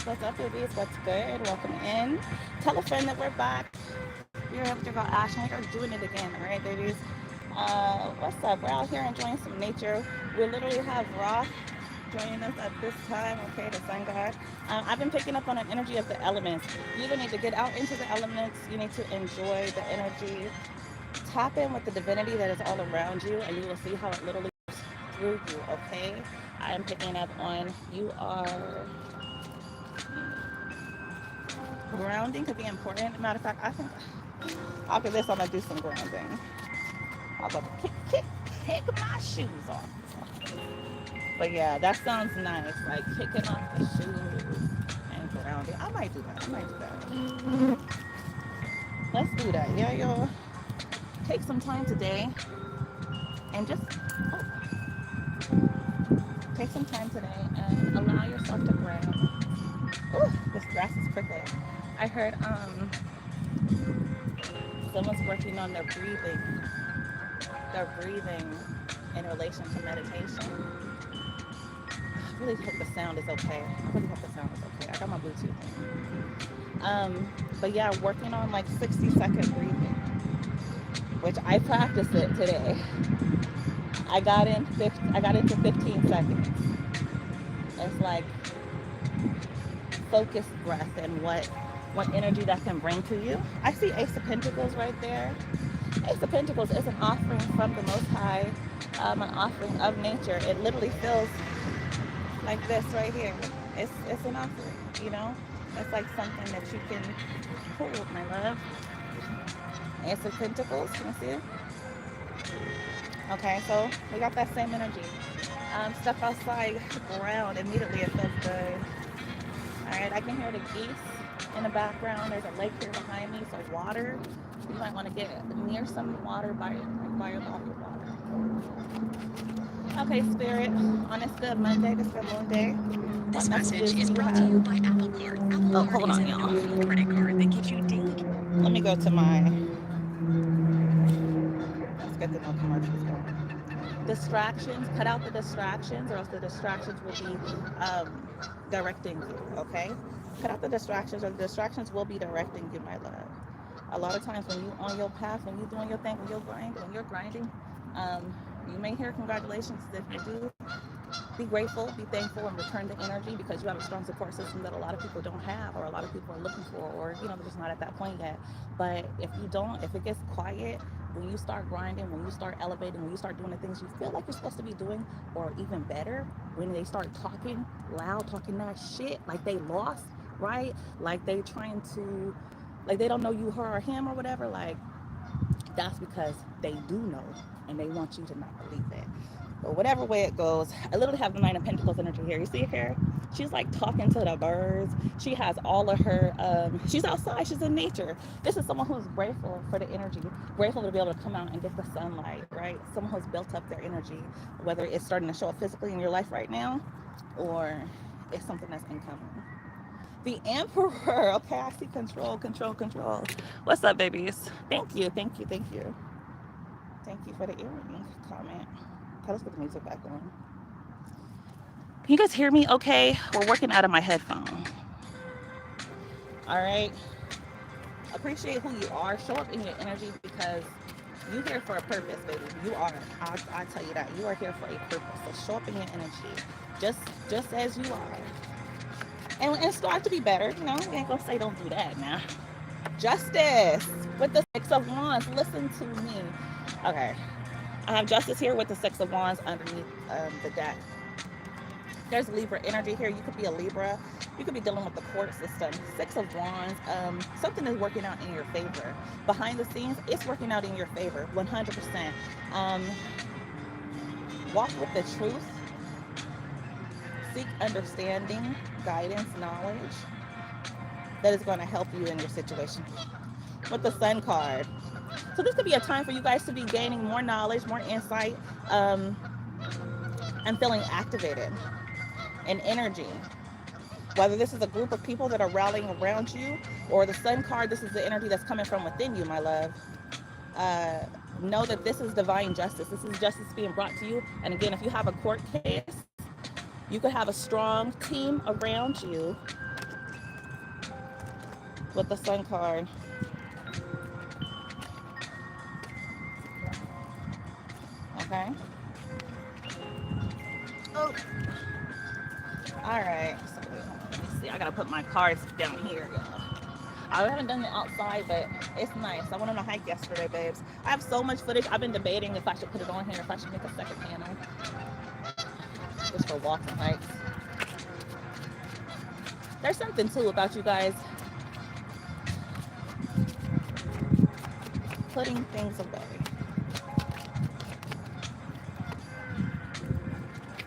What's up, babies? What's good? Welcome in. Tell a friend that we're back. We're up to go Ash, and we're doing it again, all right, babies? What's up? We're out here enjoying some nature. We literally have Roth joining us at this time, okay, the sun god. I've been picking up on an energy of the elements. You either need to get out into the elements, you need to enjoy the energy, tap in with the divinity that is all around you, and you will see how it literally moves through you, okay? I am picking up on you are grounding could be important. Matter of fact, I think after this I'm gonna do some grounding. I'll go kick my shoes off. But yeah, that sounds nice. Like kicking off the shoes and grounding. I might do that. I might do that. Let's do that. Yeah, y'all. Take some time today and just take some time today and allow yourself to ground. Ooh, this grass is prickly. I heard someone's working on their breathing in relation to meditation. I really hope the sound is okay. I really hope the sound is okay. I got my Bluetooth in. But yeah, working on like 60-second breathing, which I practiced it today. I got into 15 seconds. It's like focused breath and what energy that can bring to you. I see Ace of Pentacles right there. Ace of Pentacles is an offering from the Most High, an offering of nature. It literally feels like this right here. It's an offering, you know? It's like something that you can hold, my love. Ace of Pentacles, can you see it? Okay, so we got that same energy. Step outside, ground, immediately it feels good. Alright, I can hear the geese in the background. There's a lake here behind me, so water. You might want to get near some water by your water. Okay, Spirit, on this good Monday, this good moon day. This message is brought to you by Apple Card. Apple Card is an affordable credit card that gives you daily. Let me go to my. Let's get the no commercials going. Distractions, cut out the distractions, or else the distractions will be directing you, okay? Cut out the distractions, or the distractions will be directing you, my love. A lot of times when you're on your path, when you're doing your thing, when you're grinding, you may hear congratulations. If you do, be grateful, be thankful, and return the energy, because you have a strong support system that a lot of people don't have, or a lot of people are looking for, or they're just not at that point yet. But if it gets quiet, when you start grinding, when you start elevating, when you start doing the things you feel like you're supposed to be doing, or even better, when they start talking loud, talking that shit, like they lost, right? Like they trying to, like they don't know you, her, or him, or whatever, like that's because they do know, and they want you to not believe it. But whatever way it goes, I literally have the Nine of Pentacles energy here. You see her? She's like talking to the birds. She has all of her, she's outside, she's in nature. This is someone who's grateful for the energy, grateful to be able to come out and get the sunlight, right? Someone who's built up their energy, whether it's starting to show up physically in your life right now, or it's something that's incoming. The Emperor, okay, I see control. What's up, babies? Thank you. Thank you for the earring comment. Okay, let's get the music back on. Can you guys hear me okay? We're working out of my headphone. All right. Appreciate who you are. Show up in your energy, because you're here for a purpose, baby. You are. I tell you that. You are here for a purpose. So show up in your energy. Just as you are. And start to be better. You ain't gonna say don't do that now. Justice with the Six of Wands. Listen to me. Okay. I have Justice here with the Six of Wands underneath the deck. There's Libra energy here. You could be a Libra. You could be dealing with the court system. Six of Wands. Something is working out in your favor. Behind the scenes, it's working out in your favor. 100%. Walk with the truth. Seek understanding, guidance, knowledge that is going to help you in your situation. With the Sun card. So this could be a time for you guys to be gaining more knowledge, more insight, and feeling activated in energy. Whether this is a group of people that are rallying around you, or the Sun card, this is the energy that's coming from within you, my love. Know that this is divine justice. This is justice being brought to you. And again, if you have a court case, you could have a strong team around you with the Sun card. Okay. Oh. All right. So let me see. I gotta put my cards down here, y'all. I haven't done it outside, but it's nice. I went on a hike yesterday, babes. I have so much footage. I've been debating if I should put it on here, if I should make a second panel, just for walks and hikes. There's something too about you guys putting things away.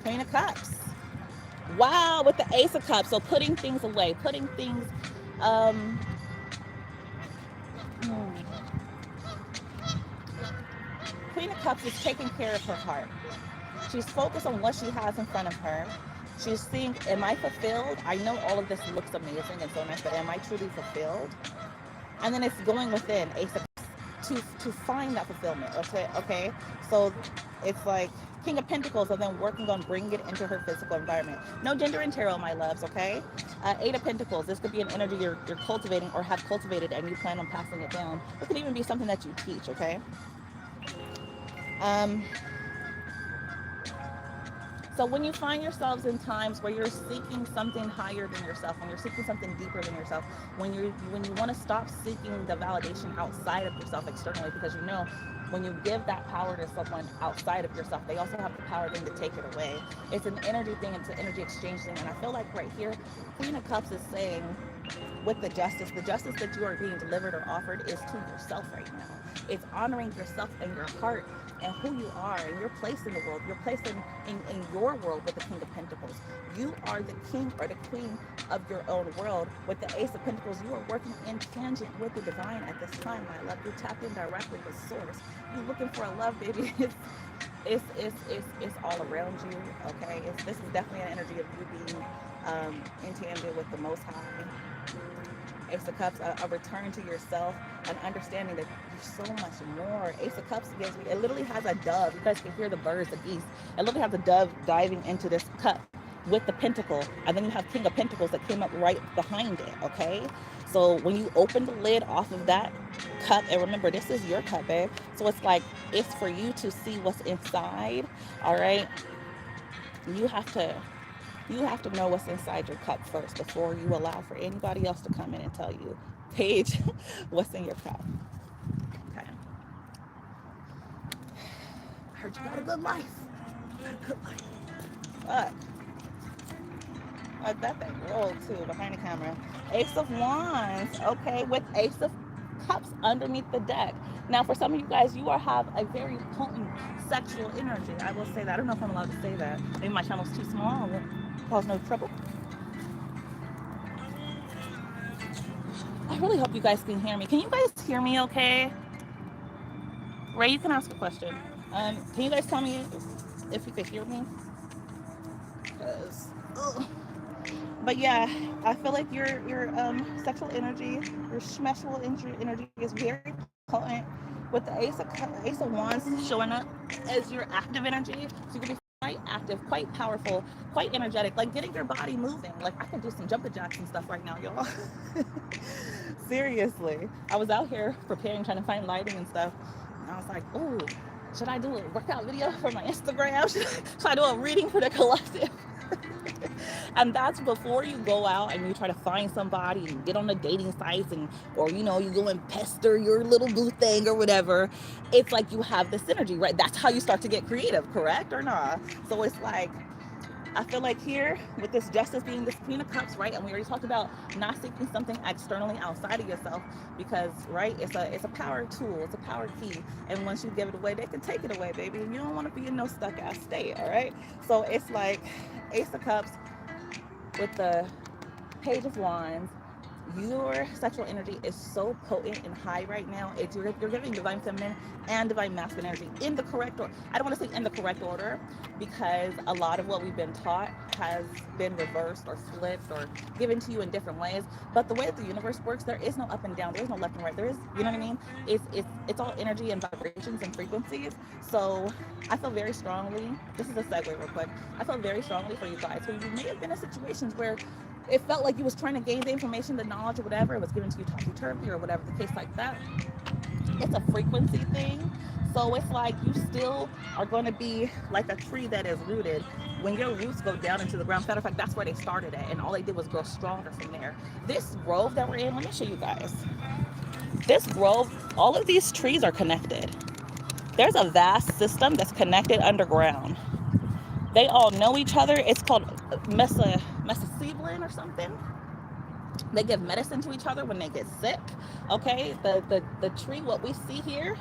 Queen of Cups. Wow, with the Ace of Cups. So putting things away, putting things, um, Queen of Cups is taking care of her heart. She's focused on what she has in front of her. She's seeing, am I fulfilled? I know all of this looks amazing and so nice, but am I truly fulfilled? And then it's going within, Ace of Cups, to find that fulfillment. Okay. So it's like King of Pentacles, and then working on bringing it into her physical environment. No gender in tarot, my loves. Okay. Eight of Pentacles. This could be an energy you're cultivating or have cultivated, and you plan on passing it down. It could even be something that you teach. Okay. So when you find yourselves in times where you're seeking something higher than yourself, when you're seeking something deeper than yourself, when you want to stop seeking the validation outside of yourself externally, because you know when you give that power to someone outside of yourself, they also have the power then to take it away. It's an energy thing, it's an energy exchange thing. And I feel like right here, Queen of Cups is saying with the justice that you are being delivered or offered is to yourself right now. It's honoring yourself and your heart and who you are and your place in the world, your place in your world with the King of Pentacles. You are the king or the queen of your own world. With the Ace of Pentacles, you are working in tangent with the divine at this time, my love. You're tapped in directly with source. You're looking for a love, baby. It's all around you, okay? This is definitely an energy of you being in tandem with the Most High. Ace of Cups, a return to yourself, an understanding that you're so much more. Ace of Cups gives me, it literally has a dove. You guys can hear the birds, the geese. It literally has a dove diving into this cup with the pentacle. And then you have King of Pentacles that came up right behind it, okay? So when you open the lid off of that cup, and remember, this is your cup, babe. So it's like, it's for you to see what's inside, all right? You have to know what's inside your cup first before you allow for anybody else to come in and tell you, Paige, what's in your cup. Okay. I heard you got a good life. Good life. But that thing rolled too behind the camera. Ace of Wands. Okay, with Ace of Cups underneath the deck. Now, for some of you guys, you have a very potent sexual energy. I will say that. I don't know if I'm allowed to say that. Maybe my channel's too small. Cause no trouble. I really hope you guys can hear me. Can you guys hear me okay? Ray, you can ask a question. Can you guys tell me if you could hear me? But yeah, I feel like your sexual energy, your schmexual energy is very potent with the Ace of Wands showing up as your active energy. So you can be quite active, quite powerful, quite energetic, like getting your body moving. Like I could do some jumping jacks and stuff right now, y'all. Seriously. I was out here preparing, trying to find lighting and stuff. And I was like, ooh, should I do a workout video for my Instagram? Should I do a reading for the collective? And that's before you go out and you try to find somebody and get on the dating sites or you go and pester your little boo thing or whatever. It's like you have this energy, right? That's how you start to get creative, correct or not? So it's like, I feel like here with this justice being this Queen of Cups, right? And we already talked about not seeking something externally outside of yourself because, right, it's a power tool, it's a power key. And once you give it away, they can take it away, baby. And you don't want to be in no stuck ass state, all right? So it's like Ace of Cups with the Page of Wands. Your sexual energy is so potent and high right now. You're giving divine feminine and divine masculine energy in the correct order. I don't want to say in the correct order because a lot of what we've been taught has been reversed or flipped or given to you in different ways. But the way that the universe works, there is no up and down. There is no left and right. There is, you know what I mean? It's all energy and vibrations and frequencies. So I feel very strongly, this is a segue real quick. I feel very strongly for you guys who you may have been in situations where it felt like you was trying to gain the information, the knowledge, or whatever. It was given to you topsy-turvy or whatever the case like that. It's a frequency thing. So it's like you still are going to be like a tree that is rooted. When your roots go down into the ground, matter of fact, that's where they started at, and all they did was grow stronger from there. This grove that we're in, let me show you guys. This grove, all of these trees are connected. There's a vast system that's connected underground. They all know each other. It's called mesocebulin or something. They give medicine to each other when they get sick. Okay, the tree, what we see here,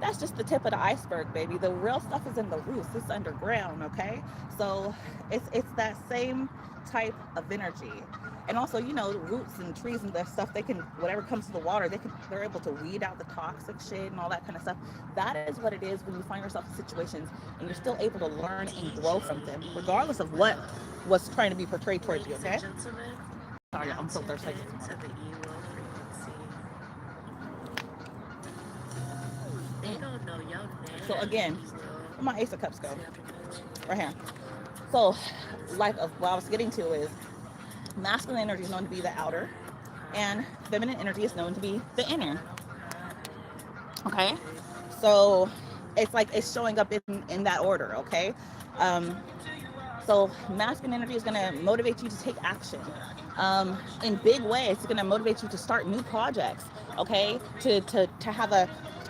that's just the tip of the iceberg, baby. The real stuff is in the roots. It's underground. Okay, so it's that same type of energy. And also, you know, roots and trees and that stuff, they can, whatever comes to the water, they're able to weed out the toxic shit and all that kind of stuff. That is what it is when you find yourself in situations and you're still able to learn and grow from them, regardless of what was trying to be portrayed towards you. Okay. Sorry, I'm so thirsty. So again, where my Ace of Cups go? Right here. So, like what I was getting to is masculine energy is known to be the outer, and feminine energy is known to be the inner. Okay, so it's like it's showing up in that order. Okay, so masculine energy is going to motivate you to take action in big ways. It's going to motivate you to start new projects. Okay, to have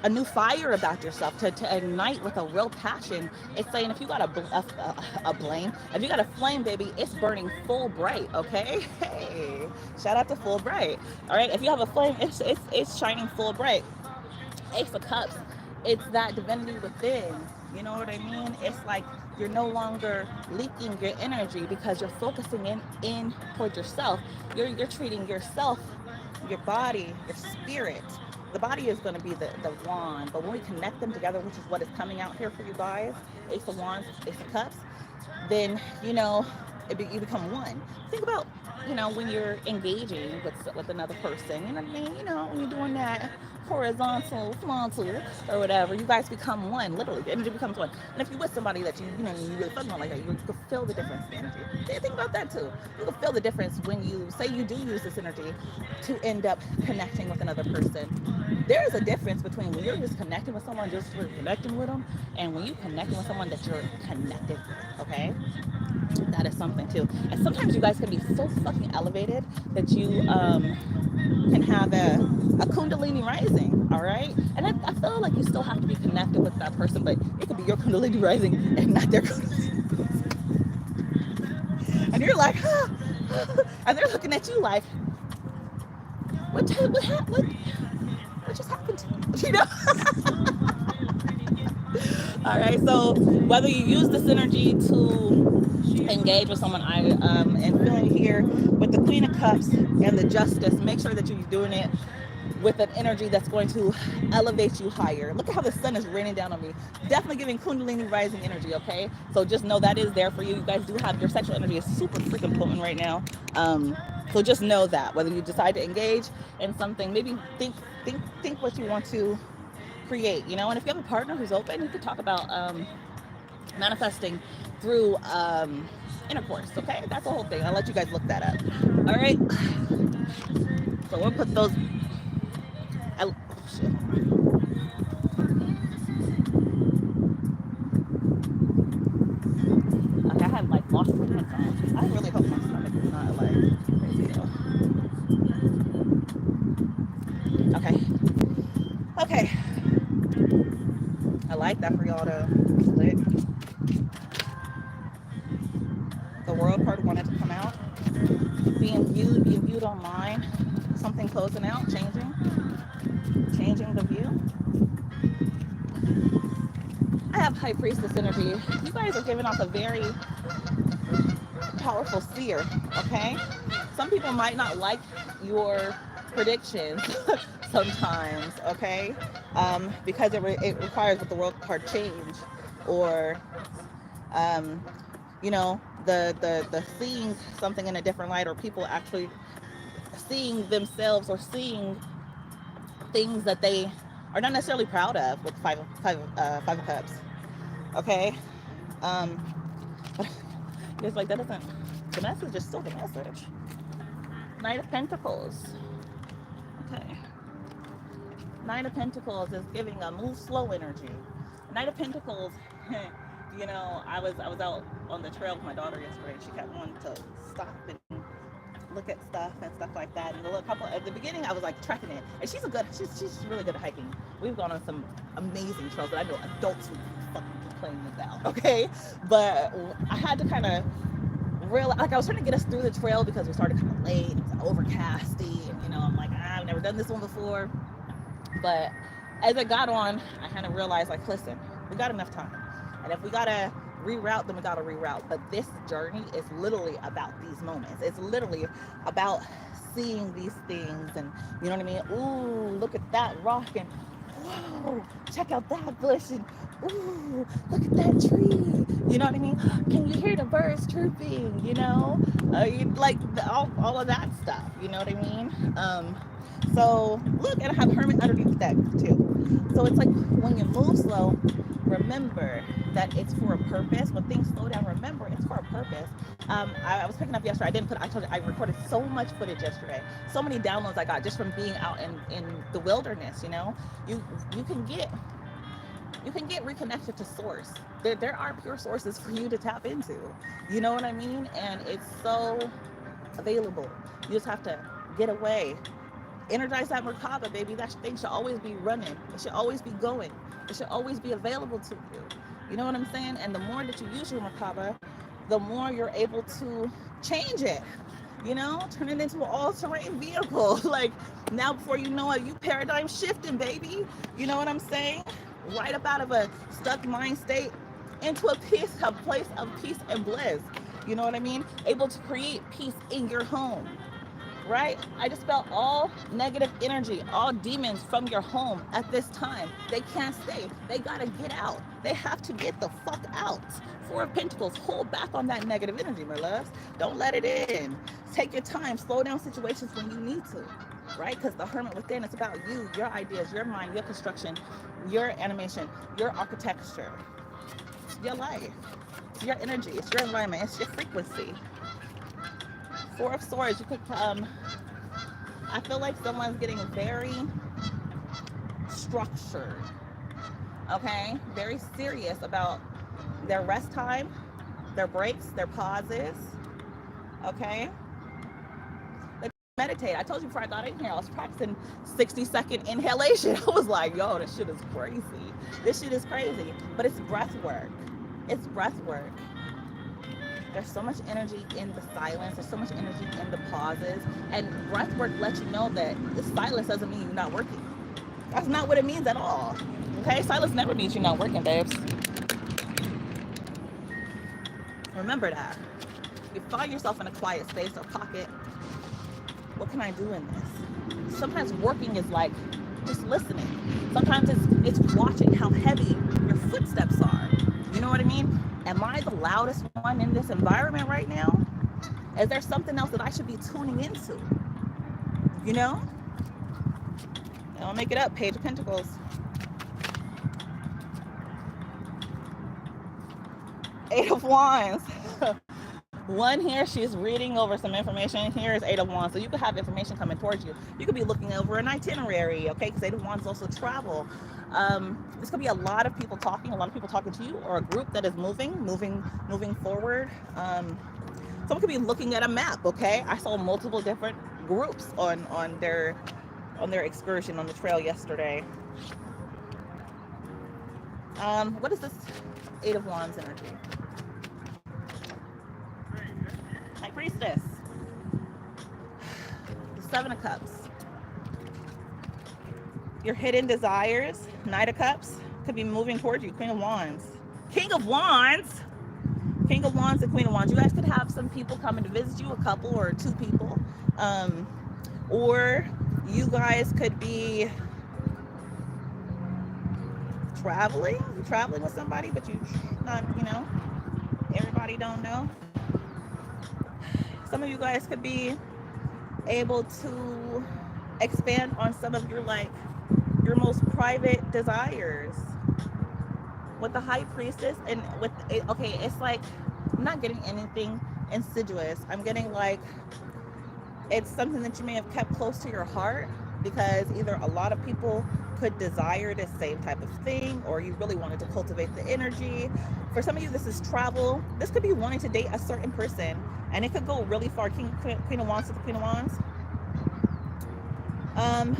a new fire about yourself, to ignite with a real passion. It's saying if you got if you got a flame, baby, it's burning full bright. Okay, hey, shout out to full bright. All right, if you have a flame, it's shining full bright. Ace of Cups, it's that divinity within. You know what I mean? It's like you're no longer leaking your energy because you're focusing in towards yourself. You're treating yourself, your body, your spirit. The body is going to be the wand, but when we connect them together, which is what is coming out here for you guys, Ace of Wands, Ace of Cups, then, you know, you become one. Think about, you know, when you're engaging with another person, you know what I mean? You know, when you're doing that horizontal, frontal, or whatever, you guys become one. Literally, the energy becomes one. And if you're with somebody that you really feel like that, you can feel the difference in energy. Think about that too. You can feel the difference when you say you do use this energy to end up connecting with another person. There is a difference between when you're just connecting with someone, just for connecting with them, and when you connecting with someone that you're connected with. Okay. That is something too. And sometimes you guys can be so fucking elevated that you can have a kundalini rising, all right? And I feel like you still have to be connected with that person, but it could be your kundalini rising and not their kundalini rising. And you're like, and they're looking at you like, what just happened to me? You know? All right, so whether you use this energy to engage with someone, I am feeling here with the Queen of Cups and the Justice, make sure that you're doing it with an energy that's going to elevate you higher. Look at how the sun is raining down on me. Definitely giving Kundalini rising energy, okay? So just know that is there for you. You guys do have, your sexual energy is super freaking potent right now. So just know that whether you decide to engage in something, maybe think what you want to create, you know. And if you have a partner who's open, you could talk about manifesting through intercourse. Okay, that's the whole thing. I'll let you guys look that up. All right, so we'll put those. Shit. Okay, I have like lost my headphones. I really hope my stomach is not like crazy though. Okay. I like that for y'all to split. The world part wanted to come out. Being viewed online. Something closing out, changing the view. I have High Priestess energy. You guys are giving off a very powerful seer, okay? Some people might not like your predictions sometimes, okay? Because it requires that the world card change, or you know, the seeing something in a different light, or people actually seeing themselves or seeing things that they are not necessarily proud of with five of Cups. Okay, it's like that doesn't. The message is still the message. Knight of Pentacles. Okay. Knight of Pentacles is giving a move slow energy. Knight of Pentacles, you know, I was out on the trail with my daughter yesterday. She kept wanting to stop and look at stuff and stuff like that. And the little couple at the beginning, I was like trekking it, and she's really good at hiking. We've gone on some amazing trails that I know adults would fucking complain about. Okay, but I had to kind of realize, like, I was trying to get us through the trail because we started kind of late. It was overcasty, and you know, I'm like, I've never done this one before. But as I got on, I kind of realized, like, listen, we got enough time, and if we gotta reroute, then we gotta reroute. But this journey is literally about these moments. It's literally about seeing these things, and you know what I mean? Ooh, look at that rock, and whoa, check out that bush, and ooh, look at that tree. You know what I mean? Can you hear the birds chirping? You know, like all of that stuff. You know what I mean? So look, and I have Hermit underneath the deck too. So it's like when you move slow, remember that it's for a purpose. When things slow down, remember it's for a purpose. I was picking up yesterday. I told you I recorded so much footage yesterday. So many downloads I got just from being out in the wilderness. You know, you can get reconnected to source. There are pure sources for you to tap into. You know what I mean? And it's so available. You just have to get away. Energize that Merkaba, baby. That thing should always be running. It should always be going. It should always be available to you. You know what I'm saying? And the more that you use your Merkaba, the more you're able to change it. You know, turn it into an all-terrain vehicle. Like, now before you know it, you paradigm shifting, baby. You know what I'm saying? Right up out of a stuck mind state into a place of peace and bliss. You know what I mean? Able to create peace in your home. Right? I just felt all negative energy, all demons from your home at this time. They can't stay. They gotta get out. They have to get the fuck out. Four of Pentacles, hold back on that negative energy, my loves. Don't let it in. Take your time. Slow down situations when you need to. Right? Because the Hermit within, it's about you, your ideas, your mind, your construction, your animation, your architecture. It's your life. It's your energy. It's your environment. It's your frequency. Four of Swords, you could I feel like someone's getting very structured, okay? Very serious about their rest time, their breaks, their pauses, okay? They meditate. I told you before I got in here, I was practicing 60-second inhalation. I was like, yo, this shit is crazy. This shit is crazy. But it's breath work. It's breath work. There's so much energy in the silence. There's so much energy in the pauses. And breath work lets you know that the silence doesn't mean you're not working. That's not what it means at all. Okay? Silence never means you're not working, babes. Remember that. You find yourself in a quiet space or pocket. What can I do in this? Sometimes working is like just listening. Sometimes it's watching how heavy your footsteps are. You know what I mean? Am I the loudest one in this environment right now? Is there something else that I should be tuning into? You know? I'll make it up. Page of Pentacles. Eight of Wands. One here, she's reading over some information. Here is Eight of Wands. So you could have information coming towards you. You could be looking over an itinerary, okay? Because Eight of Wands also travel. This could be a lot of people talking to you, or a group that is moving forward. Someone could be looking at a map, okay? I saw multiple different groups on their excursion on the trail yesterday. What is this Eight of Wands energy? High Priestess. The Seven of Cups. Your hidden desires. Knight of Cups could be moving towards you. Queen of Wands. King of Wands. King of Wands and Queen of Wands. You guys could have some people coming to visit you, a couple or two people. Or you guys could be traveling with somebody, but you not, everybody don't know. Some of you guys could be able to expand on some of your most private desires with the High Priestess. And with it's like I'm not getting anything insidious. I'm getting like it's something that you may have kept close to your heart because either a lot of people could desire the same type of thing, or you really wanted to cultivate the energy. For some of you, this is travel. This could be wanting to date a certain person, and it could go really far. Queen of Wands to the Queen of Wands. Um,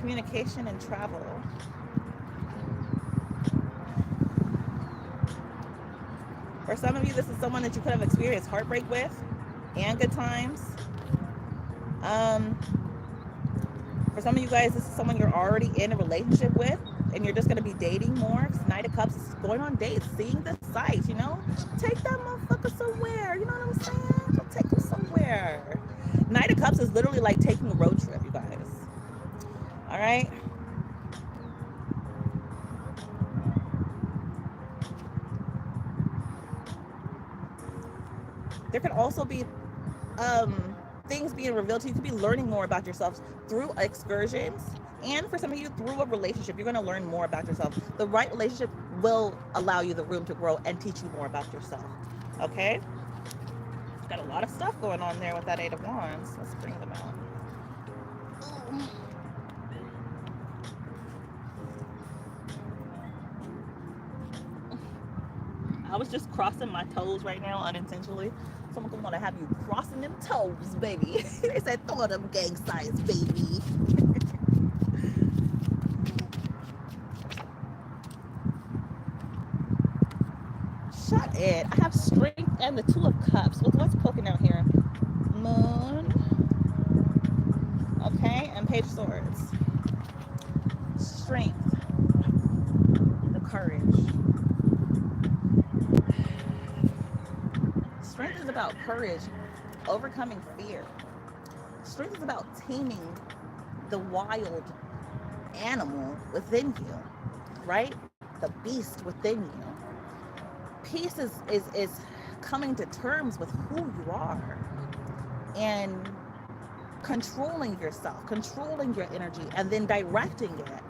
Communication and travel. For some of you, this is someone that you could have experienced heartbreak with and good times. For some of you guys, this is someone you're already in a relationship with and you're just going to be dating more. Knight of Cups is going on dates, seeing the sights, you know? Take that motherfucker somewhere, you know what I'm saying? Go take him somewhere. Knight of Cups is literally like taking a road trip, you guys. All right? There could also be things being revealed to you. You could be learning more about yourself through excursions, and for some of you, through a relationship. You're going to learn more about yourself. The right relationship will allow you the room to grow and teach you more about yourself. Okay? Got a lot of stuff going on there with that Eight of Wands. Let's bring them out. I was just crossing my toes right now unintentionally. Someone's gonna have you crossing them toes, baby. They said throw them gang signs, baby. Shut it. I have Strength and the Two of Cups. What's poking out here? Moon. Okay, and Page of Swords. Strength. The courage. Strength is about courage, overcoming fear. Strength is about taming the wild animal within you, right? The beast within you. Peace is coming to terms with who you are and controlling yourself, controlling your energy, and then directing it.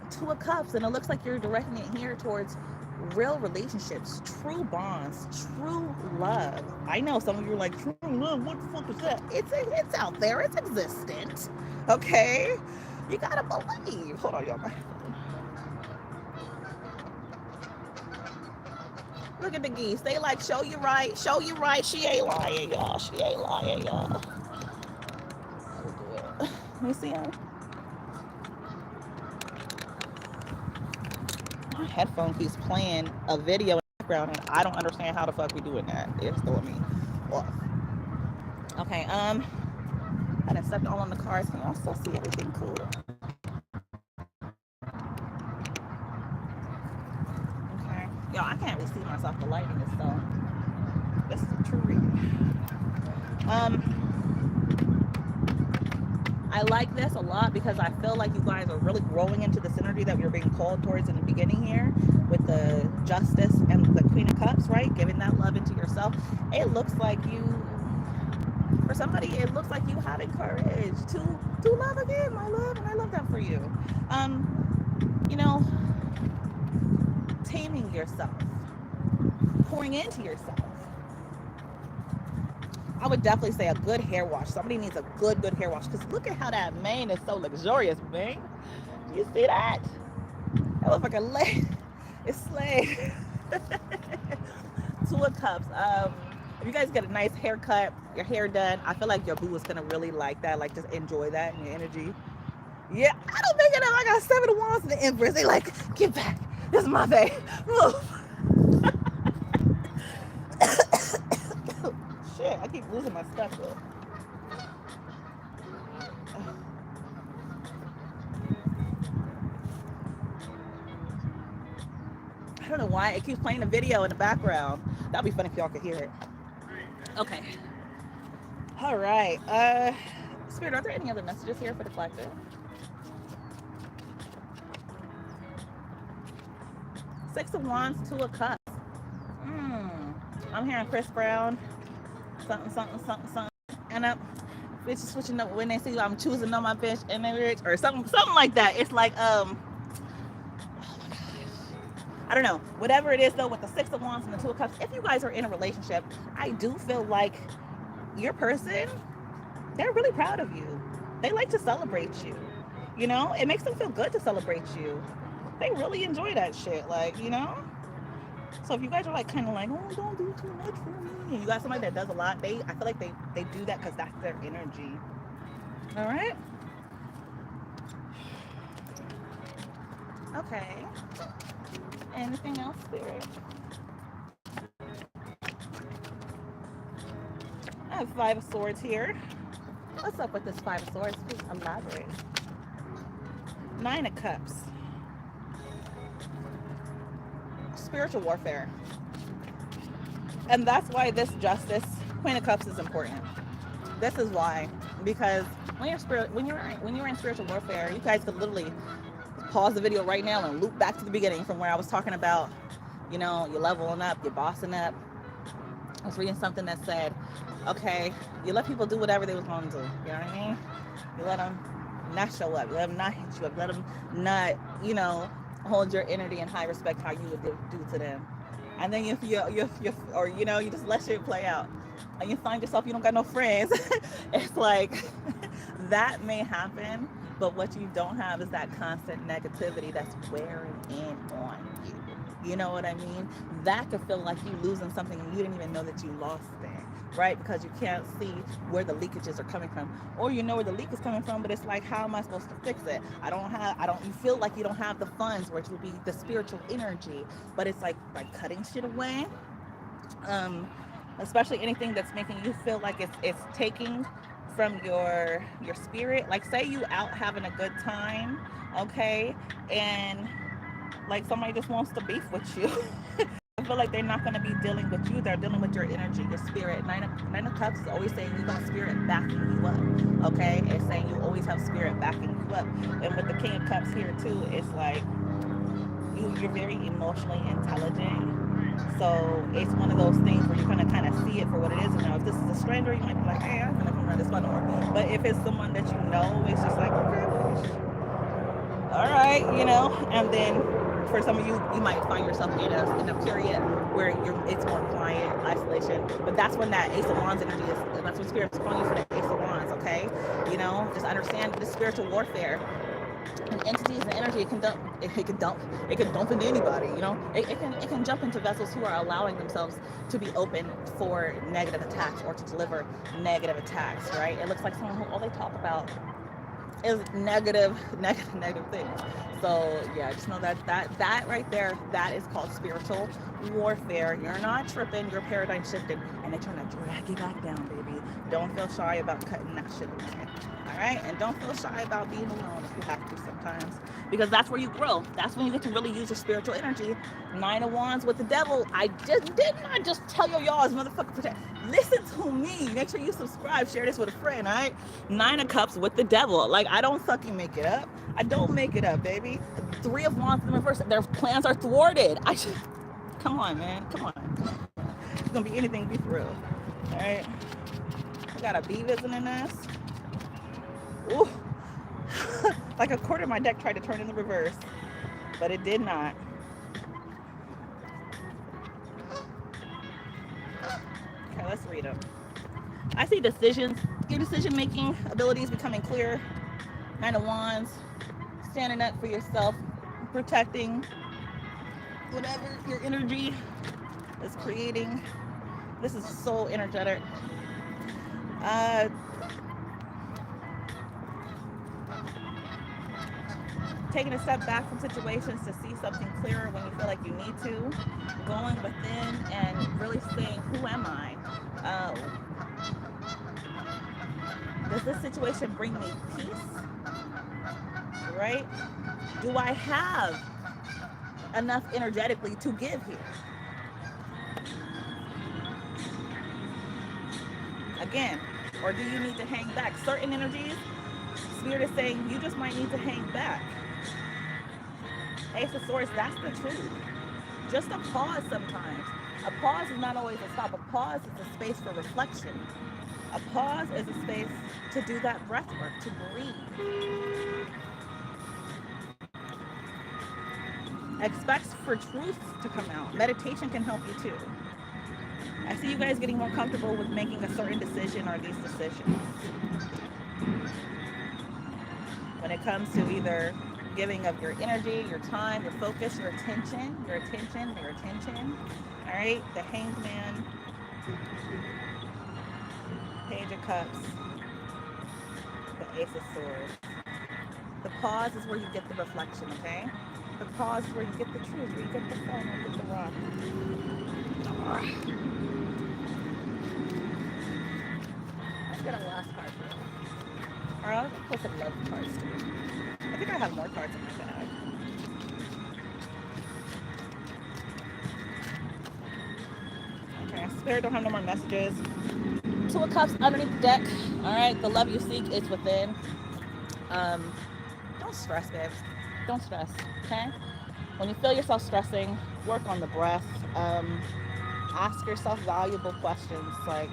Two of Cups, and it looks like you're directing it here towards real relationships, true bonds, true love. I know some of you are like, true love, what the fuck is that? It's out there, it's existent. Okay? You gotta believe. Hold on, y'all. Look at the geese. They like, show you right, she ain't lying, y'all. She ain't lying, y'all. Let me see them. My headphone keeps playing a video in the background, and I don't understand how the fuck we doing that. It's throwing me off. Okay, I done stepped all on the cars. Can y'all still see everything cool? Okay. Y'all, I can't really see myself. The lighting is so. This is a true reading. I like this a lot because I feel like you guys are really growing into the synergy that we were being called towards in the beginning here with the Justice and the Queen of Cups, right? Giving that love into yourself. It looks like you, for somebody, it looks like you having courage to love again, my love, and I love that for you. You know, taming yourself, pouring into yourself. I would definitely say a good hair wash. Somebody needs a good hair wash because look at how that mane is so luxurious, man. You see that? That looks like a leg. It's slayed. Two of Cups. If you guys get a nice haircut, your hair done, I feel like your boo is gonna really like that. Like, just enjoy that and your energy. Yeah, I don't think I got 7 of Wands and the Empress. They like, get back. This is my babe. Move. Shit, I keep losing my stuff though. I don't know why it keeps playing a video in the background. That'd be funny if y'all could hear it. Okay. All right. Spirit, are there any other messages here for the collective? Six of Wands, Two of Cups. I'm hearing Chris Brown. Something. And bitches switching up when they see I'm choosing on my bitch and they rich or something like that. It's like I don't know. Whatever it is though, with the Six of Wands and the Two of Cups, if you guys are in a relationship, I do feel like your person, they're really proud of you. They like to celebrate you. You know, it makes them feel good to celebrate you. They really enjoy that shit. Like, you know? So if you guys are like kind of like, oh, don't do too much for me, and you got somebody that does a lot, I feel like they do that because that's their energy. All right. Okay. Anything else, Spirit? I have Five of Swords here. What's up with this Five of Swords? Please elaborate. Nine of Cups. Spiritual warfare. And that's why this Justice, Queen of Cups is important. This is why. Because when you're in spiritual warfare, you guys could literally pause the video right now and loop back to the beginning from where I was talking about, you know, you're leveling up, you're bossing up. I was reading something that said, okay, you let people do whatever they was going to do. You know what I mean? You let them not show up. You let them not hit you up. Let them not, you know, hold your energy in high respect how you would do to them. And then or you know, you just let shit play out, and you find yourself you don't got no friends. It's like that may happen, but what you don't have is that constant negativity that's wearing in on you. You know what I mean? That could feel like you losing something and you didn't even know that you lost it, right? Because you can't see where the leakages are coming from, or you know where the leak is coming from, but it's like, how am I supposed to fix it? You feel like you don't have the funds, which would be the spiritual energy, but it's like cutting shit away. Um, Especially anything that's making you feel like it's taking from your spirit. Like, say you out having a good time, okay, and like somebody just wants to beef with you. I feel like they're not going to be dealing with you. They're dealing with your energy, your spirit. Nine of Cups is always saying you got spirit backing you up. Okay, it's saying you always have spirit backing you up. And with the King of Cups here too, it's like you're very emotionally intelligent. So it's one of those things where you're gonna kind of see it for what it is. And now, if this is a stranger, you might be like, "Hey, I'm gonna come around this one more." But if it's someone that you know, it's just like, okay, all right, you know. And then for some of you, you might find yourself in a period where it's more quiet, isolation. But that's when that Ace of Wands energy is. That's when Spirit's calling you for the Ace of Wands. Okay, you know, just understand the spiritual warfare. And entities and energy, it can dump into anybody. You know, it can jump into vessels who are allowing themselves to be open for negative attacks or to deliver negative attacks. Right? It looks like someone who all they talk about is negative things. So yeah, just know that right there, that is called spiritual warfare. You're not tripping, you're paradigm shifting, and they're trying to drag you back down, baby. Don't feel shy about cutting that shit away. All right, and don't feel shy about being alone if you have to sometimes, because that's where you grow. That's when you get to really use your spiritual energy. Nine of Wands with the Devil. I just tell y'all's motherfucker protect. Listen to me. Make sure you subscribe. Share this with a friend. All right. Nine of Cups with the Devil. Like, I don't fucking make it up. I don't make it up, baby. Three of Wands in reverse. Their plans are thwarted. Come on, man. Come on. It's gonna be anything be through. All right. We got a bee visiting us. Ooh. Like a quarter of my deck tried to turn in the reverse, but it did not. Okay, let's read them. I see your decision making abilities becoming clear. Nine of Wands, standing up for yourself, protecting whatever your energy is creating. This is so energetic. Uh, Taking a step back from situations to see something clearer when you feel like you need to. Going within and really saying, who am I? Does this situation bring me peace? Right? Do I have enough energetically to give here? Again, or do you need to hang back? Certain energies, Spirit is saying you just might need to hang back. Ace of Swords, that's the truth. Just a pause sometimes. A pause is not always a stop. A pause is a space for reflection. A pause is a space to do that breath work, to breathe. Expect for truth to come out. Meditation can help you too. I see you guys getting more comfortable with making a certain decision or these decisions. When it comes to either giving of your energy, your time, your focus, your attention. All right, the Hanged Man, Page of Cups, the Ace of Swords. The pause is where you get the reflection, okay? The pause is where you get the truth, where you get the fun, where you get the rock. Let's get a last card for you. Or I'll put some love cards too. I think I have more cards in my bag. Okay, Spirit don't have no more messages. Two of Cups underneath the deck. All right, the love you seek is within. Don't stress, babes. Don't stress, okay? When you feel yourself stressing, work on the breath. Ask yourself valuable questions like,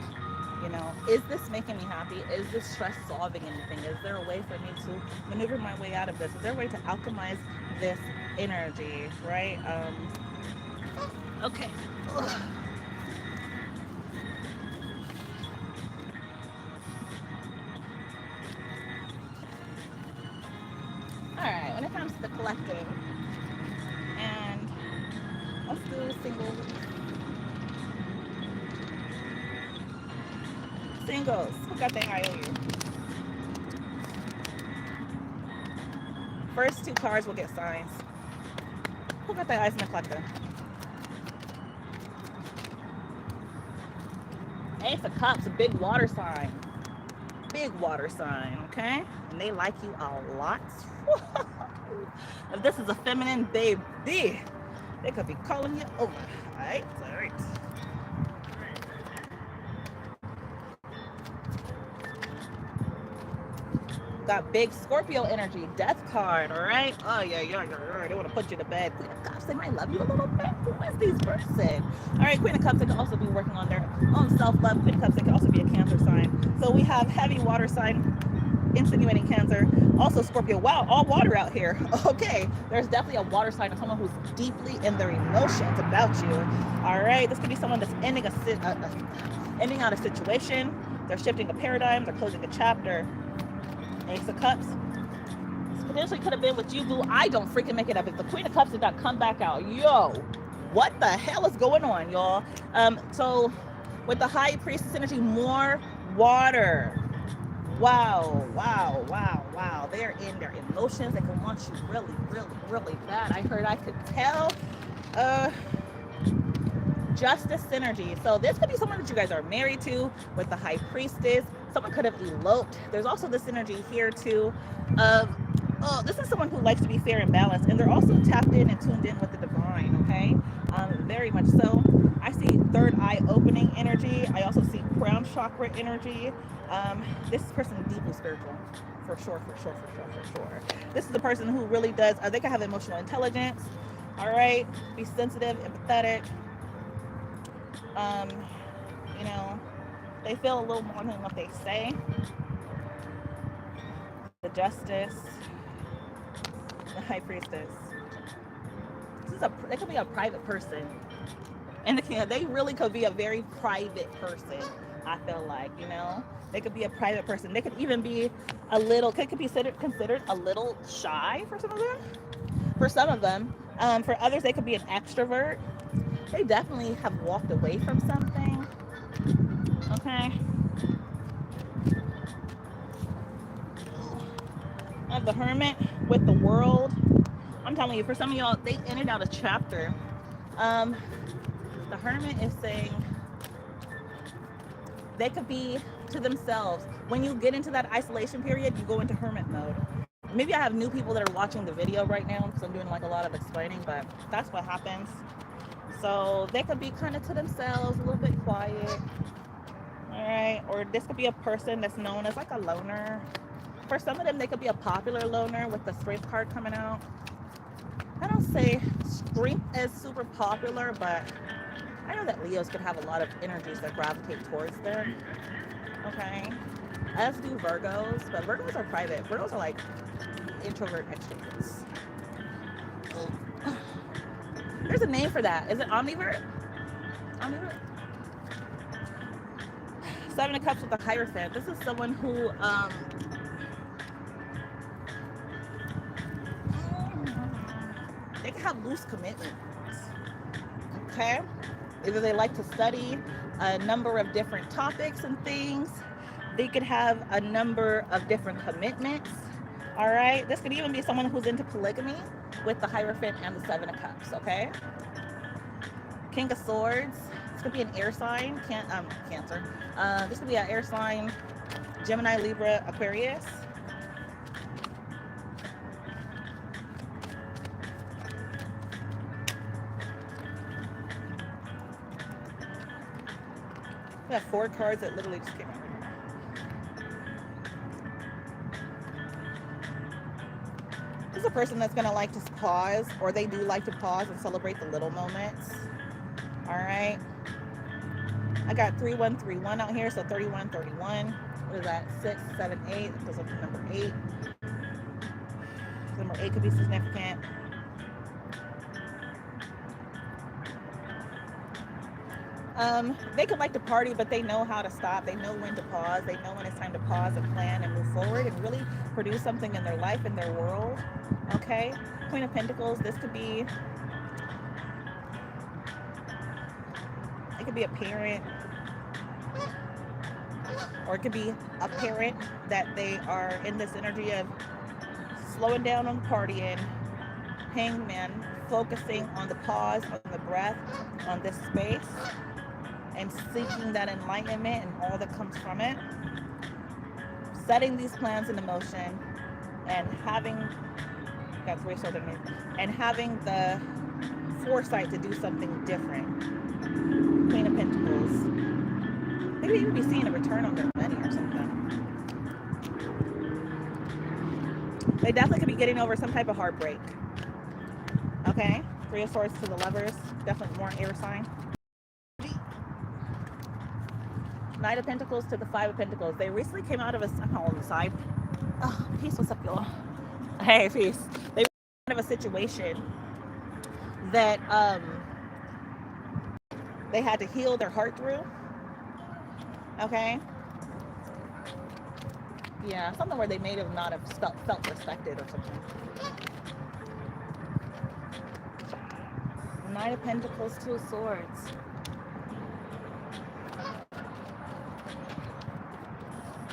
you know, is this making me happy? Is this stress solving anything? Is there a way for me to maneuver my way out of this? Is there a way to alchemize this energy, right? Okay. Ugh. All right, when it comes to the collecting, and let's do singles. Who got the IOU? First two cards will get signs. Who got the eyes in the collector? Ace of Cups, a big water sign. Big water sign, okay? And they like you a lot. If this is a feminine baby, they could be calling you over. All right. Got big Scorpio energy, death card, all right? Oh, yeah. They want to put you to bed. Queen of Cups, they might love you a little bit. Who is this person? All right, Queen of Cups, they can also be working on their own self-love. Queen of Cups, they can also be a Cancer sign. So we have heavy water sign, insinuating Cancer. Also Scorpio. Wow, all water out here. Okay, there's definitely a water sign of someone who's deeply in their emotions about you. All right, this could be someone that's ending out a situation. They're shifting a paradigm. They're closing a chapter. Ace of Cups. This potentially could have been with you, boo. I don't freaking make it up. If the Queen of Cups did not come back out, yo, what the hell is going on, y'all? So with the High Priestess energy, more water. Wow. They're in their emotions. They can want you really bad. I could tell. Justice synergy. So this could be someone that you guys are married to with the High Priestess. Someone could have eloped. There's also this energy here too of, oh, this is someone who likes to be fair and balanced, and they're also tapped in and tuned in with the divine, okay? Very much so. I see third eye opening energy. I also see crown chakra energy. This person deeply spiritual. For sure. This is the person who really does, they can have emotional intelligence, all right? Be sensitive, empathetic. You know, they feel a little more than what they say. The Justice, the High Priestess. They could be a private person, and they really could be a very private person. I feel like, you know, they could be a private person. They could even be a little. Could be considered a little shy for some of them. For others, they could be an extrovert. They definitely have walked away from something. Okay. I have the Hermit with the World. I'm telling you, for some of y'all, they ended out a chapter. The Hermit is saying they could be to themselves. When you get into that isolation period, you go into Hermit mode. Maybe I have new people that are watching the video right now because I'm doing like a lot of explaining, but that's what happens. So they could be kind of to themselves, a little bit quiet. All right. Or this could be a person that's known as like a loner. For some of them, they could be a popular loner with the Strength card coming out. I don't say Strength is super popular, but I know that Leos could have a lot of energies that gravitate towards them. Okay. As do Virgos, but Virgos are private. Virgos are like introvert extroverts. There's a name for that. Is it omnivert? Omnivert? Seven of Cups with the Hierophant. This is someone who they can have loose commitments. Okay? Either they like to study a number of different topics and things. They could have a number of different commitments. All right? This could even be someone who's into polygamy with the Hierophant and the Seven of Cups. Okay? King of Swords. This could be an air sign. Cancer. This could be an air sign. Gemini, Libra, Aquarius. We have 4 cards that literally just came out. This is a person that's going to like to pause, or they do like to pause and celebrate the little moments. All right. I got 3131 out here, so 3131. What is that? 6, 7, 8. It goes up to number 8. Number 8 could be significant. They could like to party, but they know how to stop. They know when to pause. They know when it's time to pause and plan and move forward and really produce something in their life, in their world. Okay? Queen of Pentacles. This could be, it could be a parent, or it could be a parent that they are in this energy of slowing down on partying, Hangman, focusing on the pause, on the breath, on this space, and seeking that enlightenment and all that comes from it, setting these plans into motion, and having, got 3 swords underneath, and having the foresight to do something different. Queen of Pentacles. They could even be seeing a return on their money or something. They definitely could be getting over some type of heartbreak. Okay? 3 of Swords to the Lovers. Definitely more air sign. Knight of Pentacles to the 5 of Pentacles. They recently came out of I'm on the side. Oh, peace, what's up, y'all? Hey, peace. They were out of a situation that they had to heal their heart through. Okay? Yeah, something where they may have not have felt respected or something. Knight of Pentacles, 2 of Swords.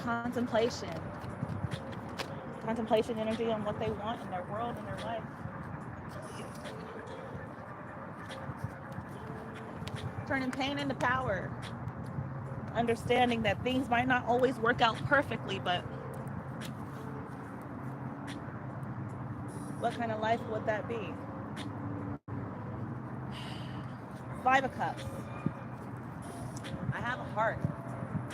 Contemplation energy on what they want in their world, in their life. Turning pain into power. Understanding that things might not always work out perfectly, but what kind of life would that be? 5 of Cups. I have a heart.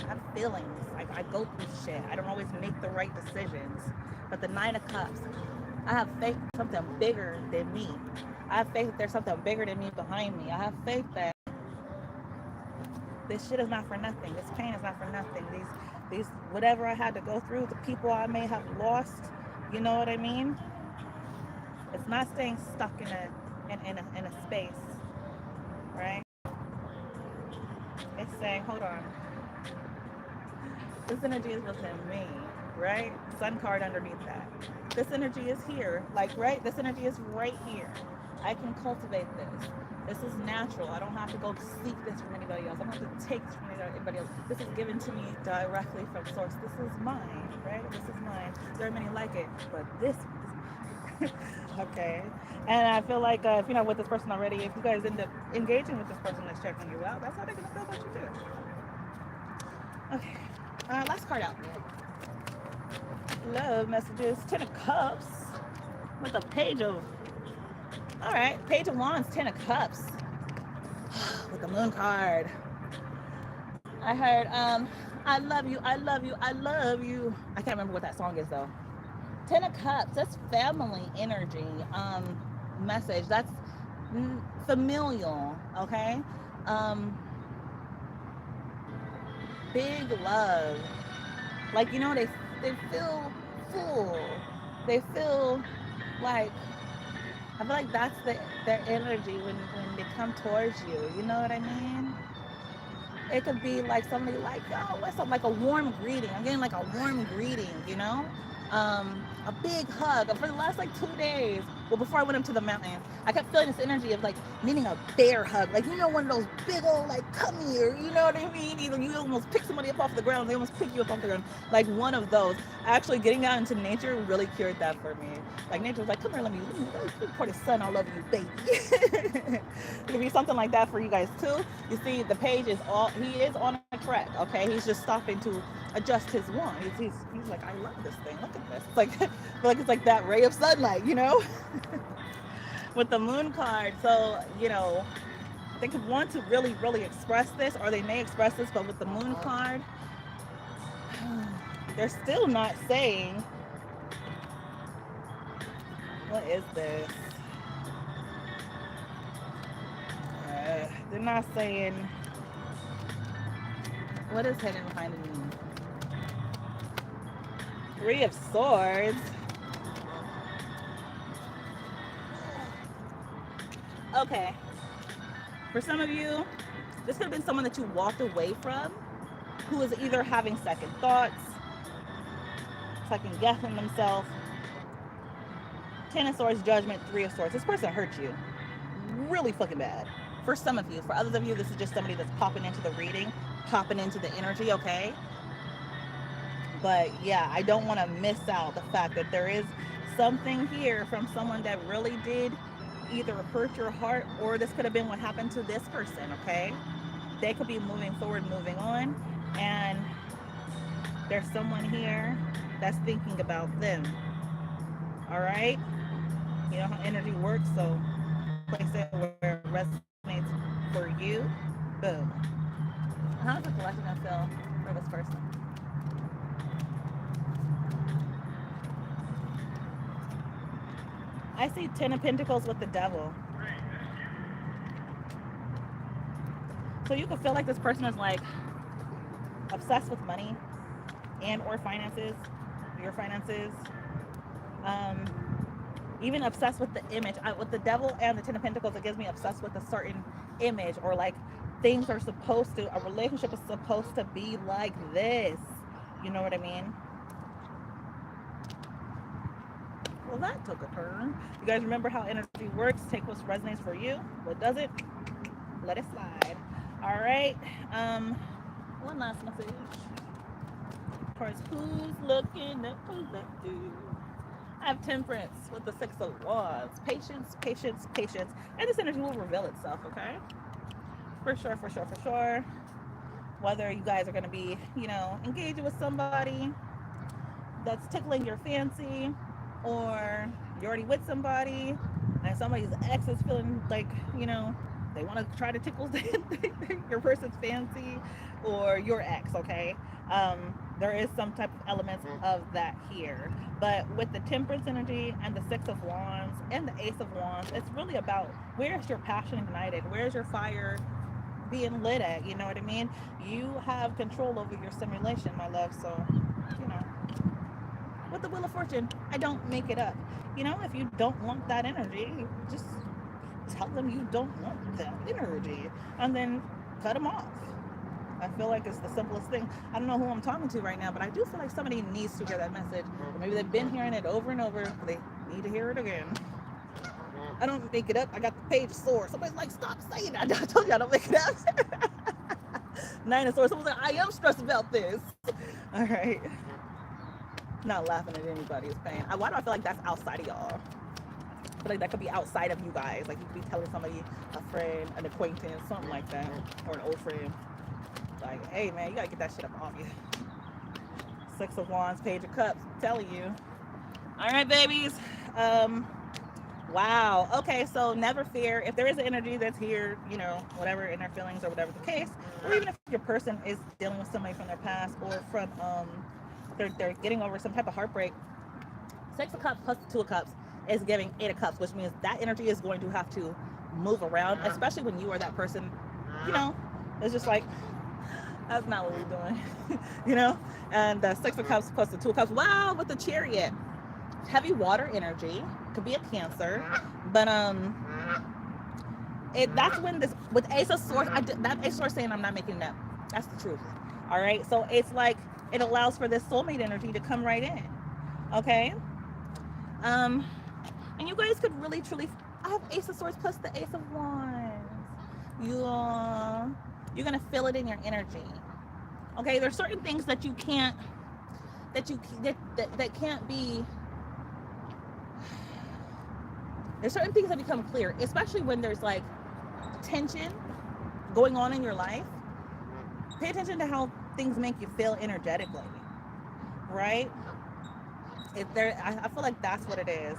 I have feelings. I go through shit. I don't always make the right decisions. But the 9 of Cups, I have faith in something bigger than me. I have faith that there's something bigger than me behind me. I have faith that this shit is not for nothing. This pain is not for nothing. These whatever I had to go through, the people I may have lost, you know what I mean? It's not staying stuck in a space, right? It's saying, hold on. This energy is within me, right? Sun card underneath that. This energy is here, like, right? This energy is right here. I can cultivate this. This is natural. I don't have to go seek this from anybody else. I don't have to take this from anybody else. This is given to me directly from source. This is mine, right? This is mine. There are many like it, but this is okay. And I feel like if you're not with this person already, if you guys end up engaging with this person that's checking you out, that's how they're gonna feel about you too. Okay. Last card out. Love messages. 10 of Cups with a Page of. All right, Page of Wands, 10 of Cups with the Moon card. I heard, I love you, I love you, I love you. I can't remember what that song is though. 10 of Cups, that's family energy, message. That's familial, okay? Big love. Like, you know, they feel full. They feel like, I feel like that's their energy when they come towards you. You know what I mean? It could be like somebody like, yo, what's up? Like a warm greeting. I'm getting like a warm greeting, you know? A big hug. For the last like 2 days, well, before I went up to the mountains, I kept feeling this energy of like needing a bear hug. Like, you know, one of those big old, like, come here, you know what I mean? Either you almost pick somebody up off the ground, they almost pick you up off the ground. Like one of those. Actually, getting out into nature really cured that for me. Like, nature was like, come here, let me pour the sun all over you, baby. It could be something like that for you guys too. You see, the page is he is on a track, okay? He's just stopping to adjust his wand. He's like, I love this thing. Look at this. It's like it's like that ray of sunlight, you know? With the moon card. So, you know, they could want to really, really express this, or they may express this, but with the moon card, they're still not saying, what is this? They're not saying, what is hidden behind the moon? Three of Swords. Okay. For some of you, this could have been someone that you walked away from, who is either having second thoughts, second guessing themselves. Ten of Swords, Judgment, Three of Swords. This person hurt you really fucking bad. For some of you. For others of you, this is just somebody that's popping into the reading, popping into the energy, okay? But yeah, I don't want to miss out the fact that there is something here from someone that really did either hurt your heart, or this could have been what happened to this person, okay? They could be moving forward, moving on, and there's someone here that's thinking about them. All right? You know how energy works, so place it where it resonates for you. Boom. How's the collection gonna feel for this person? I see Ten of Pentacles with the Devil. So you could feel like this person is like obsessed with money and or finances, your finances. Even obsessed with the image. With the Devil and the Ten of Pentacles, it gives me obsessed with a certain image, or like things are supposed to, a relationship is supposed to be like this. You know what I mean? Well, that took a turn. You guys remember how energy works? Take what resonates for you. What doesn't, let it slide. All right. One last message. Towards who's looking at who's that dude. I have Temperance with the Six of Wands. Patience, patience, patience. And this energy will reveal itself, okay? For sure, for sure, for sure. Whether you guys are going to be, you know, engaging with somebody that's tickling your fancy, or you're already with somebody and somebody's ex is feeling like, you know, they want to try to tickle your person's fancy, or your ex, okay? There is some type of elements of that here. But with the Temperance energy and the Six of Wands and the Ace of Wands, it's really about, where's your passion ignited? Where's your fire being lit at? You know what I mean? You have control over your simulation, my love. So, you know, with the Wheel of Fortune, I don't make it up. You know, if you don't want that energy, just tell them you don't want that energy, and then cut them off. I feel like it's the simplest thing. I don't know who I'm talking to right now, but I do feel like somebody needs to hear that message. Or maybe they've been hearing it over and over, but they need to hear it again. I don't make it up. I got the Page of Swords. Somebody's like, stop saying that. I told you I don't make it up. Nine of Swords. Someone's like, I am stressed about this. All right. Not laughing at anybody's pain. Why do I feel like that's outside of y'all? I feel like that could be outside of you guys. Like you could be telling somebody, a friend, an acquaintance, something like that, or an old friend. Like, hey man, you gotta get that shit up off you. Six of Wands, Page of Cups, I'm telling you. All right, babies. Wow. Okay, so never fear. If there is an energy that's here, you know, whatever, in their feelings or whatever the case, or even if your person is dealing with somebody from their past, or from they're getting over some type of heartbreak. Six of Cups plus Two of Cups is giving Eight of Cups, which means that energy is going to have to move around, especially when you are that person, you know, it's just like, that's not what we're doing, you know? And the Six of Cups plus the Two of Cups, wow, with the Chariot. Heavy water energy, could be a Cancer, but that's when this, with Ace of Swords, that Ace of Swords saying I'm not making that. That's the truth. All right. So it's like it allows for this soulmate energy to come right in. Okay. Um, and you guys could really truly. I have Ace of Swords plus the Ace of Wands. You're gonna feel it in your energy. Okay. There's certain things that you can't that can't be. There's certain things that become clear, especially when there's like tension going on in your life. Pay attention to how things make you feel energetically, right? If there, I feel like that's what it is,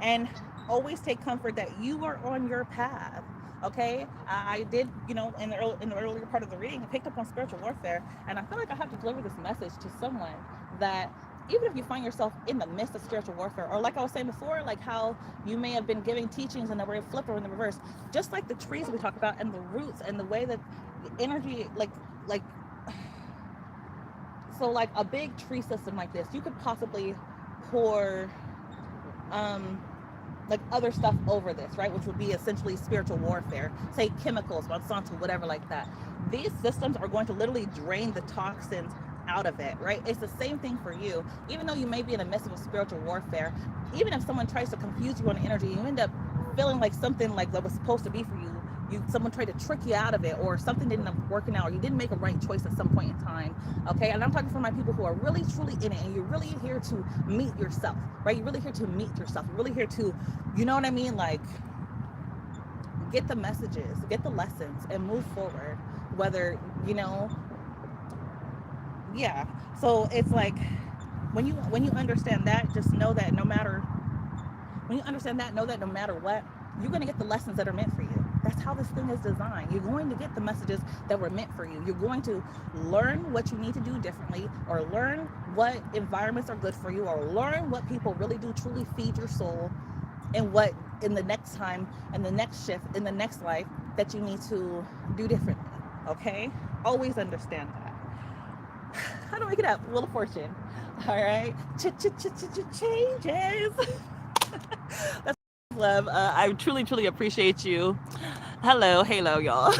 and always take comfort that you are on your path. Okay, I did, in the earlier part of the reading, I picked up on spiritual warfare, and I feel like I have to deliver this message to someone that even if you find yourself in the midst of spiritual warfare, or like I was saying before, like how you may have been giving teachings and they were flipped or in the reverse, just like the trees we talked about and the roots and the way that the energy, like so like a big tree system like this, you could possibly pour like other stuff over this, right? Which would be essentially spiritual warfare, say chemicals, Monsanto, whatever like that. These systems are going to literally drain the toxins out of it, right? It's the same thing for you. Even though you may be in the midst of a spiritual warfare, even if someone tries to confuse you on energy, you end up feeling like something like that was supposed to be for you. Someone tried to trick you out of it, or something didn't end up working out, or you didn't make a right choice at some point in time. Okay, and I'm talking for my people who are really truly in it, and you're really here to meet yourself, right? You're really here to meet yourself. You're really here to, you know what I mean, like get the messages, get the lessons, and move forward. Whether yeah. So it's like when you understand that, just know that no matter when you understand that, know that no matter what, you're going to get the lessons that are meant for you. That's how this thing is designed. You're going to get the messages that were meant for you. You're going to learn what you need to do differently, or learn what environments are good for you, or learn what people really do truly feed your soul, and what in the next time, in the next shift, in the next life that you need to do differently. Okay? Always understand that. How do I get up? Wheel of Fortune. All right. Changes. That's love. I truly, truly appreciate you. Hello, halo, y'all.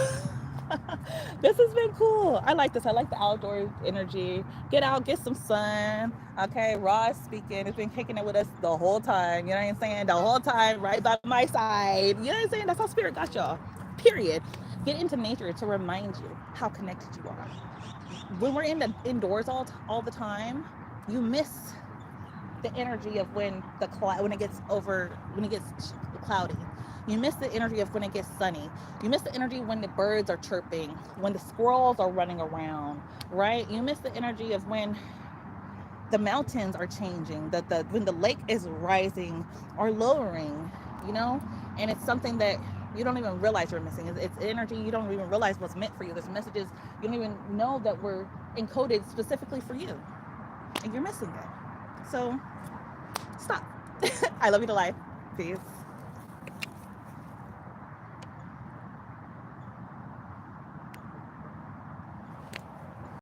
This has been cool. I like this. I like the outdoor energy. Get out, get some sun. Okay, Ross speaking. It's been kicking it with us the whole time. You know what I'm saying? The whole time, right by my side. You know what I'm saying? That's how spirit got y'all. Period. Get into nature to remind you how connected you are. When we're indoors all the time, you miss the energy of when when it gets cloudy. You miss the energy of when it gets sunny. You miss the energy when the birds are chirping, when the squirrels are running around, right? You miss the energy of when the mountains are changing, when the lake is rising or lowering, and it's something that you don't even realize you're missing. It's energy you don't even realize what's meant for you. There's messages you don't even know that were encoded specifically for you, and you're missing it. So stop. I love you to life. Peace.